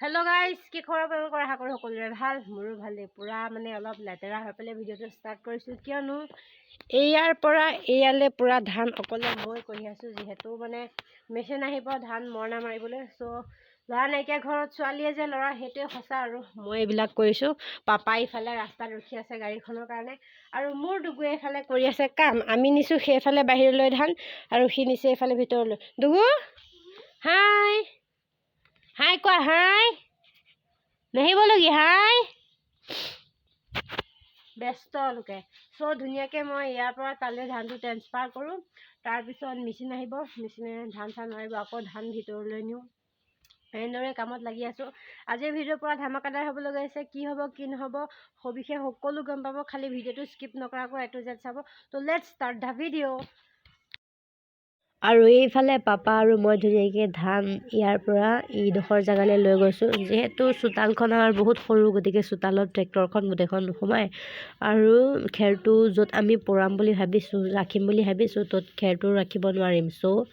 Hello' guys, কি খবৰ আপোনালোকৰ? আশা কৰোঁ সকলোৰে ভাল, মোৰো ভালেই। পূৰা মানে অলপ লেতেৰা হৈ পেলাই ভিডিঅ'টো ষ্টাৰ্ট কৰিছোঁ, কিয়নো ইয়াৰ পৰা ইয়ালৈ পূৰা ধান অকলে মই কৰি আছোঁ, যিহেতু মানে মেচিন আহিব ধান মৰণা মাৰিবলৈ। চ' ল'ৰা নাইকিয়া ঘৰত ছোৱালীয়ে যে ল'ৰা, সেইটোৱে সঁচা। আৰু মই এইবিলাক কৰিছোঁ। পাপা ইফালে ৰাস্তাত ৰখি আছে গাড়ীখনৰ কাৰণে, আৰু মোৰ ডুগুৱে এইফালে কৰি আছে কাম। আমি নিছোঁ সেইফালে বাহিৰলৈ ধান, আৰু সি নিছে এইফালে ভিতৰলৈ। ডুগু হাই হাই কোৱা, হাই নেহিবলগী, হাই ব্যস্ত লোকে। চ' ধুনীয়াকৈ মই ইয়াৰ পৰা তালৈ ধানটো ট্ৰেন্সফাৰ কৰোঁ। তাৰপিছত মেচিন আহিব, মেচিনে ধান চান মাৰিব, আকৌ ধান ভিতৰলৈ নিওঁ। এনেদৰে কামত লাগি আছোঁ। আজিৰ ভিডিঅ'ৰ পৰা ধামাকাদাৰ হ'বলৈ গৈ আছে। কি হ'ব কি নহ'ব সবিশেষ সকলো গম পাব, খালি ভিডিঅ'টো স্কিপ নকৰাকৈ A to Z চাব। ত' লেটছ ষ্টাৰ্ট দ্য ভিডিঅ'। আৰু এইফালে পাপা আৰু মই ধুনীয়াকৈ ধান ইয়াৰ পৰা ইডোখৰ জেগালৈ লৈ গৈছোঁ। যিহেতু চোতালখন আমাৰ বহুত সৰু, গতিকে চোতালত ট্ৰেক্টৰখন গোটেইখন নোসোমায়। আৰু খেৰটো য'ত আমি পৰাম বুলি ভাবিছোঁ, ৰাখিম বুলি ভাবিছোঁ, ত'ত খেৰটো ৰাখিব নোৱাৰিম। চ'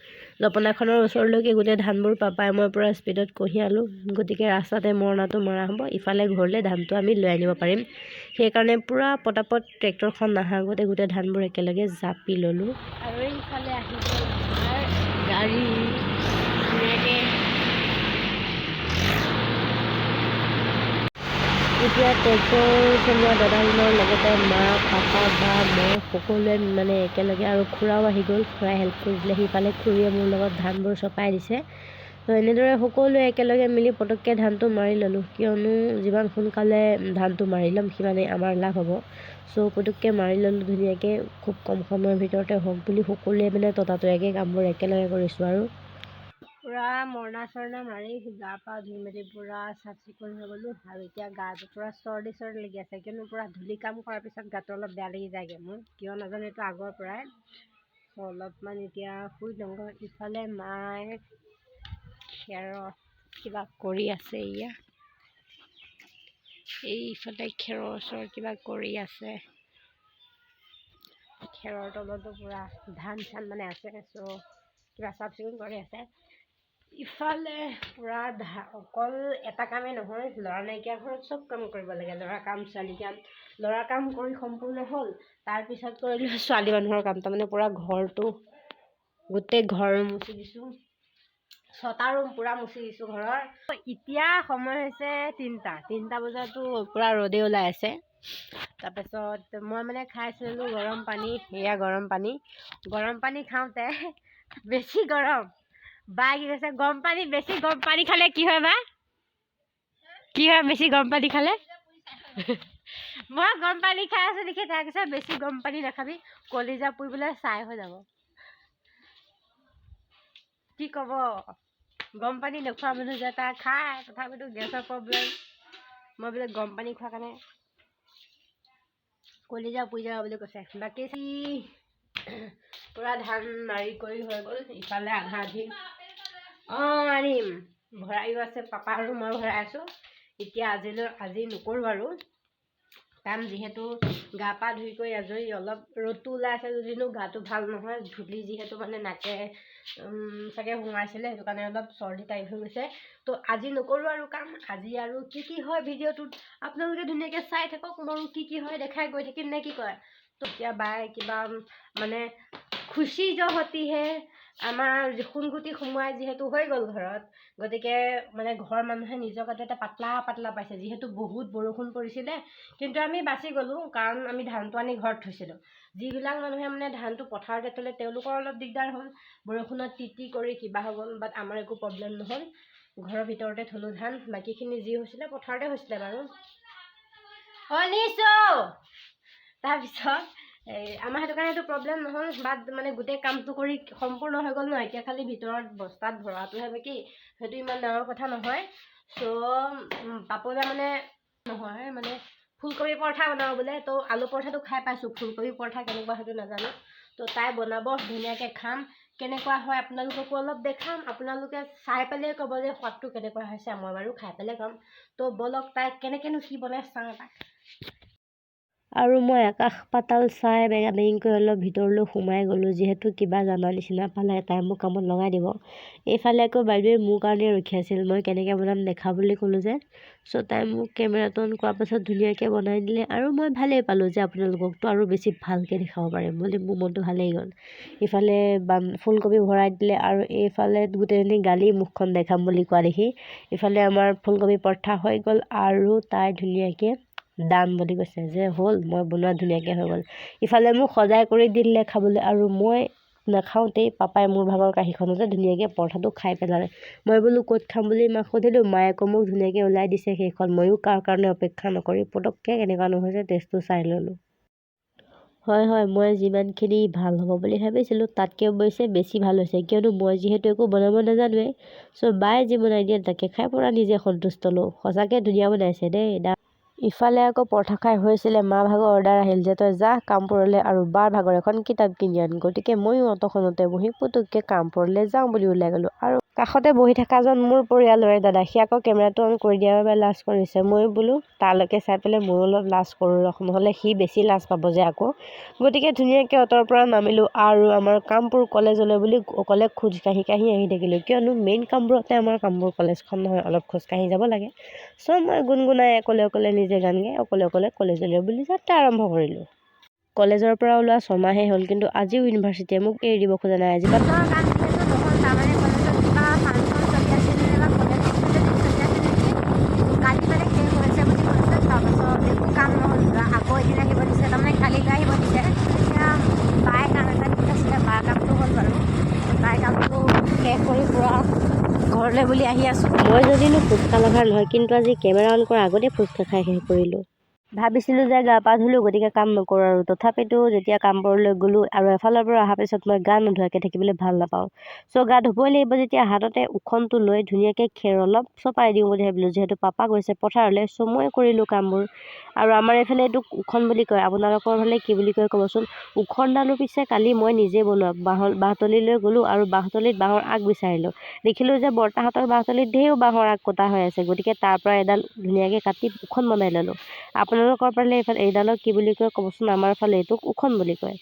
জপনাখনৰ ওচৰলৈকে গোটেই ধানবোৰ পাপাই মই পূৰা স্পীডত কঢ়িয়ালোঁ। গতিকে ৰাস্তাতে মৰণাটো মৰা হ'ব, ইফালে ঘৰলৈ ধানটো আমি লৈ আনিব পাৰিম। সেইকাৰণে পূৰা পটাপট ট্ৰেক্টৰখন নাহাৰ আগতে গোটেই ধানবোৰ একেলগে জাপি ল'লোঁ। আৰু এইফালে আহি গাড়ী ধুনীয়াকৈ এতিয়া ট্ৰেক্টৰ চলোৱা দাদাজনৰ লগতে মা, পাপা, বা মই সকলোৱে মানে একেলগে, আৰু খুৰাও আহি গ'ল। খুৰাই হেল্প কৰি দিলে, সিফালে খুৰীয়ে মোৰ লগত ধানবোৰ চপাই দিছে। তো এনেদৰে সকলোৱে একেলগে মিলি পটককৈ ধানটো মাৰি ল'লোঁ, কিয়নো যিমান সোনকালে ধানটো মাৰি ল'ম সিমানেই আমাৰ লাভ হ'ব। চ' পটককৈ মাৰি ল'লোঁ ধুনীয়াকৈ, খুব কম সময়ৰ ভিতৰতে হওক বুলি সকলোৱে মানে ততাতৈয়াকৈ কামবোৰ একেলগে কৰিছোঁ। আৰু পূৰা মৰণা চৰণা মাৰি গা পা ধুই মেলি পূৰা চাফ চিকুণ হৈ গ'লোঁ। আৰু এতিয়া গাটো পূৰা চৰ্দি লাগি আছে, কিয়নো পূৰা ধূলি কাম কৰাৰ পিছত গাটো অলপ বেয়া লাগি যায়গৈ মোৰ, কিয় নাজানো, এইটো আগৰ পৰাই। অলপমান এতিয়া শুই লওঁগৈ। ইফালে মায়ে খেৰৰ কিবা কৰি আছে, এইফালে খেৰৰ ওচৰত কিবা কৰি আছে। খেৰৰ তলতো পূৰা ধান চান মানে আছে, চ' কিবা চাফ চিকুণ কৰি আছে। ইফালে পূৰা অকল এটা কামেই নহয়, ল'ৰা নাইকিয়া ঘৰত চব কাম কৰিব লাগে। ল'ৰা কাম, ছোৱালী কাম। ল'ৰা কাম কৰি সম্পূৰ্ণ হ'ল, তাৰপিছত কৰিলোঁ ছোৱালী মানুহৰ কাম। তাৰমানে পূৰা ঘৰটো, গোটেই ঘৰ মুচি দিছোঁ, 6টা ৰুম পূৰা মুচি দিছোঁ ঘৰৰ। এতিয়া সময় হৈছে 3টা বজাতো পূৰা ৰ'দে ওলাই আছে। তাৰপিছত মই মানে খাইছিলোঁ গৰম পানী, গৰম পানী খাওঁতে বেছি গৰম। বা কি কৈছে, বেছি গৰম পানী খালে কি হয় বা? কি হয় বেছি গৰম পানী খালে? মই গৰম পানী খাই আছোঁ দেখি তাই কৈছে বেছি গৰম পানী নাখাবি, কলিজা পুৰিবলৈ চাই হৈ যাব। কি ক'ব, গৰম পানী নোখোৱা মানুহ যে তাই খায়, তথাপিতো গেছৰ প্ৰব্লেম। মই বোলে গৰম পানী খোৱাৰ কাৰণে কলিজা পুৰি যাব বুলি কৈছে। বাকী পূৰা ধান মাৰি কৰি হৈ গ'ল। ইফালে আধা আধি আনিম, ভৰাইও আছে পাপা আৰু মই ভৰাই আছোঁ। এতিয়া আজি নকৰোঁ আৰু কাম, যিহেতু গা পা ধুই কৰি আজৰি। অলপ ৰ'দটো ওলাই আছে যদিনো গাটো ভাল নহয়, ধূলি যিহেতু মানে নাকে চাগে সোমাইছিলে, সেইটো কাৰণে অলপ চৰ্দি টাইপ হৈ গৈছে। তো আজি নকৰোঁ আৰু কাম। আজি আৰু কি হয় ভিডিঅ'টোত আপোনালোকে ধুনীয়াকৈ চাই থাকক, মোৰ কি হয় দেখাই গৈ থাকিম নে কি কয়। তো এতিয়া বাই কিবা মানে খুচি জহতিহে আমাৰ সোণগুটি সোমোৱাই যিহেতু হৈ গ'ল ঘৰত, গতিকে মানে ঘৰৰ মানুহে নিজৰ গাতে এটা পাতলা পাইছে, যিহেতু বহুত বৰষুণ পৰিছিলে। কিন্তু আমি বাচি গ'লোঁ, কাৰণ আমি ধানটো আনি ঘৰত থৈছিলোঁ। যিবিলাক মানুহে মানে ধানটো পথাৰতে থ'লে তেওঁলোকৰ অলপ দিগদাৰ হ'ল, বৰষুণত তিতি কৰি কিবা হৈ গ'ল। বাট আমাৰ একো প্ৰব্লেম নহ'ল, ঘৰৰ ভিতৰতে থ'লোঁ ধান। বাকীখিনি যি হৈছিলে পথাৰতে হৈছিলে বাৰু। তাৰপিছত আমাৰ সেইটো কাৰণে এইটো প্ৰব্লেম নহ'ল। বাট মানে গোটেই কামটো কৰি সম্পূৰ্ণ হৈ গ'ল ন, এতিয়া খালি ভিতৰত বস্তাত ভৰাটোহে বাকী, সেইটো ইমান ডাঙৰ কথা নহয়। চ' পাপদা মানে ফুলকবি পৰঠা বনাব বোলে। তো আলু পৰঠাটো খাই পাইছোঁ, ফুলকবি পৰঠা কেনেকুৱা সেইটো নাজানো। তো তাই বনাব, ধুনীয়াকৈ খাম। কেনেকুৱা হয় আপোনালোককো অলপ দেখাম, আপোনালোকে চাই পেলাই ক'ব যে সোৱাদটো কেনেকুৱা হৈছে। মই বাৰু খাই পেলাই ক'ম। তো ব'লক তাই কেনেকৈনো কি বনাই চাওঁ তাক। আৰু মই আকাশ পাতাল চাই বেগা বেগিংকৈ অলপ ভিতৰলৈ সোমাই গ'লোঁ, যিহেতু কিবা জানা নিচিনা পালে তাই মোক কামত লগাই দিব। এইফালে আকৌ বাইদেৱে মোৰ কাৰণে ৰখি আছিল, মই কেনেকৈ বনাম দেখা বুলি ক'লোঁ যে। তাই মোক কেমেৰাটো অন কৰাৰ পাছত ধুনীয়াকৈ বনাই দিলে, আৰু মই ভালেই পালোঁ যে আপোনালোককতো আৰু বেছি ভালকৈ দেখাব পাৰিম বুলি মোৰ মনটো ভালেই গ'ল। ইফালে ফুলকবি ভৰাই দিলে, আৰু এইফালে গোটেইজনী গালি মুখখন দেখাম বুলি কোৱা দেখি ইফালে আমাৰ ফুলকবি পৰঠা হৈ গ'ল, আৰু তাই ধুনীয়াকৈ দান বুলি কৈছে যে হ'ল, মই বনোৱা ধুনীয়াকৈ হৈ গ'ল। ইফালে মোক সজাই কৰি দিলে খাবলৈ, আৰু মই নাখাওঁতেই পাপাই মোৰ ভাগৰ কাঁহীখনতে ধুনীয়াকৈ পৰঠাটো খাই পেলালে। মই বোলো ক'ত খাম বুলি মাক সুধিলোঁ, মায়ে আকৌ মোক ধুনীয়াকৈ ওলাই দিছে সেইখন। ময়ো কাৰ কাৰণে অপেক্ষা নকৰি পটককৈ কেনেকুৱা নহৈছে টেষ্টটো চাই ল'লোঁ। হয়, মই যিমানখিনি ভাল হ'ব বুলি ভাবিছিলোঁ তাতকৈ অৱশ্যে বেছি ভাল হৈছে, কিয়নো মই যিহেতু একো বনাব নাজানোৱেই। বায়ে যি বনাই দিয়ে তাকে খাই পুৰা নিজে সন্তুষ্ট লওঁ। সঁচাকৈ ধুনীয়া বনাইছে দেই। ইফালে আকৌ পৰঠা খাই হৈছিলে, মা ভাগৰ অৰ্ডাৰ আহিল যে তই যা কামপুৰলৈ আৰু বাৰ ভাগৰ এখন কিতাপ কিনি আন। গতিকে ময়ো অটোখনতে বহি পুতুককৈ কামপুৰলৈ যাওঁ বুলি ওলাই গ'লোঁ। আৰু কাষতে বহি থকাজন মোৰ পৰিয়ালৰে দাদা, সি আকৌ কেমেৰাটো অন কৰি দিয়াৰ বাবে লাজ কৰিছে। ময়ো বোলো তালৈকে চাই পেলাই ময়ো অলপ লাজ কৰোঁ ৰখ, নহ'লে সি বেছি লাজ পাব যে আকৌ। গতিকে ধুনীয়াকৈ অটোৰ পৰা নামিলোঁ, আৰু আমাৰ কামপুৰ কলেজলৈ বুলি অকলে খোজকাঢ়ি আহি থাকিলোঁ, কিয়নো মেইন কামবোৰতে আমাৰ কামপুৰ কলেজখন নহয়, অলপ খোজকাঢ়ি যাব লাগে। মই গুণগুণাই অকলে নিজে গান গাই অকলে কলেজলৈ বুলি যাত্ৰা আৰম্ভ কৰিলোঁ। কলেজৰ পৰা ওলোৱা 6 মাহেই হ'ল, কিন্তু আজিও ইউনিভাৰ্চিটিয়ে মোক এৰি দিব খোজা নাই। আজি আকৌ এদিন আহিব দিছে, তাৰমানে কালিলৈ আহিব দিছে। এতিয়া বাই কাম এটা দি আছিলে, বাৰ কামটো হ'ল বাৰু। তাই কামটো শেষ কৰি পূৰা ঘৰলৈ বুলি আহি আছোঁ। মই যদিনো ফুচকা লভাৰ নহয়, কিন্তু আজি কেমেৰা অন কৰাৰ আগতে ফুচকা খাই শেষ কৰিলোঁ। ভাবিছিলোঁ যে গা পা ধুলোঁ, গতিকে কাম নকৰোঁ আৰু। তথাপিতো যেতিয়া কামপুৰলৈ গ'লোঁ, আৰু এফালৰ পৰা অহাৰ পিছত মই গা নোধোৱাকৈ থাকিবলৈ ভাল নাপাওঁ। গা ধুবই লাগিব যেতিয়া, হাততে উখনটো লৈ ধুনীয়াকৈ খেৰ অলপ চপাই দিওঁ বুলি ভাবিলোঁ, যিহেতু পাপা গৈছে পথাৰলৈ। মই কৰিলোঁ কামবোৰ। আৰু আমাৰ এইফালে এইটো উখন বুলি কয়, আপোনালোকৰ ফালে কি বুলি কয় ক'বচোন। উখনডালো পিছে কালি মই নিজে বনোৱা। বাঁহতলীলৈ গ'লোঁ, আৰু বাঁহতলীত বাঁহৰ আগ বিচাৰিলোঁ। দেখিলোঁ যে বৰ্তাহঁতৰ বাঁহতলীত ঢেৰ বাঁহৰ আগ কটা হৈ আছে, গতিকে তাৰ পৰা এডাল ধুনীয়াকৈ কাটি উখন বনাই ল'লোঁ। আপোনালোকৰ ফালে এইফালে এইডালক কি বুলি কয় ক'বচোন, আমাৰ ফালে এইটোক উখন বুলি কয়।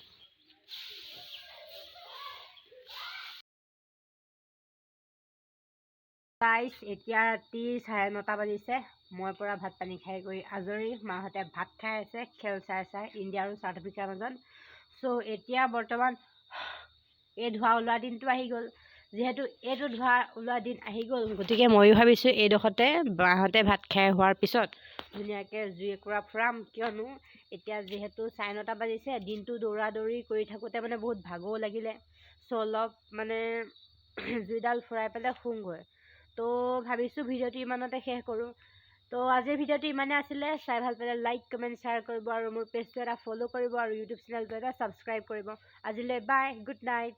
এতিয়া ৰাতি 9:30 বাজিছে। মই পৰা ভাত পানী খাই কৰি আজৰি। মাহঁতে ভাত খাই আছে খেল চাই ইণ্ডিয়া আৰু চাউথ আফ্ৰিকাৰ মাজত। এতিয়া বৰ্তমান এই ধোঁৱা ওলোৱা দিনটো আহি গ'ল। যিহেতু এইটো ধোঁৱা ওলোৱা দিন আহি গ'ল, গতিকে ময়ো ভাবিছোঁ এইডোখৰতে মাহঁতে ভাত খাই হোৱাৰ পিছত ধুনীয়াকৈ জুই একুৰা ফুৰাম, কিয়নো এতিয়া যিহেতু 9:30 বাজিছে। দিনটো দৌৰা দৌৰি কৰি থাকোঁতে মানে বহুত ভাগৰো লাগিলে। অলপ মানে জুইডাল ফুৰাই পেলাই শুওঁগৈ। ভাবিছোঁ ভিডিঅ'টো ইমানতে শেষ কৰোঁ। আজিৰ ভিডিঅ'টো ইমানে আছিলে। চাই ভাল পালে লাইক কমেণ্ট শ্বেয়াৰ কৰিব, আৰু মোৰ পেজটো এটা ফ'ল' কৰিব, আৰু ইউটিউব চেনেলটো এটা ছাবস্ক্ৰাইব কৰিব। আজিলৈ বাই, গুড নাইট।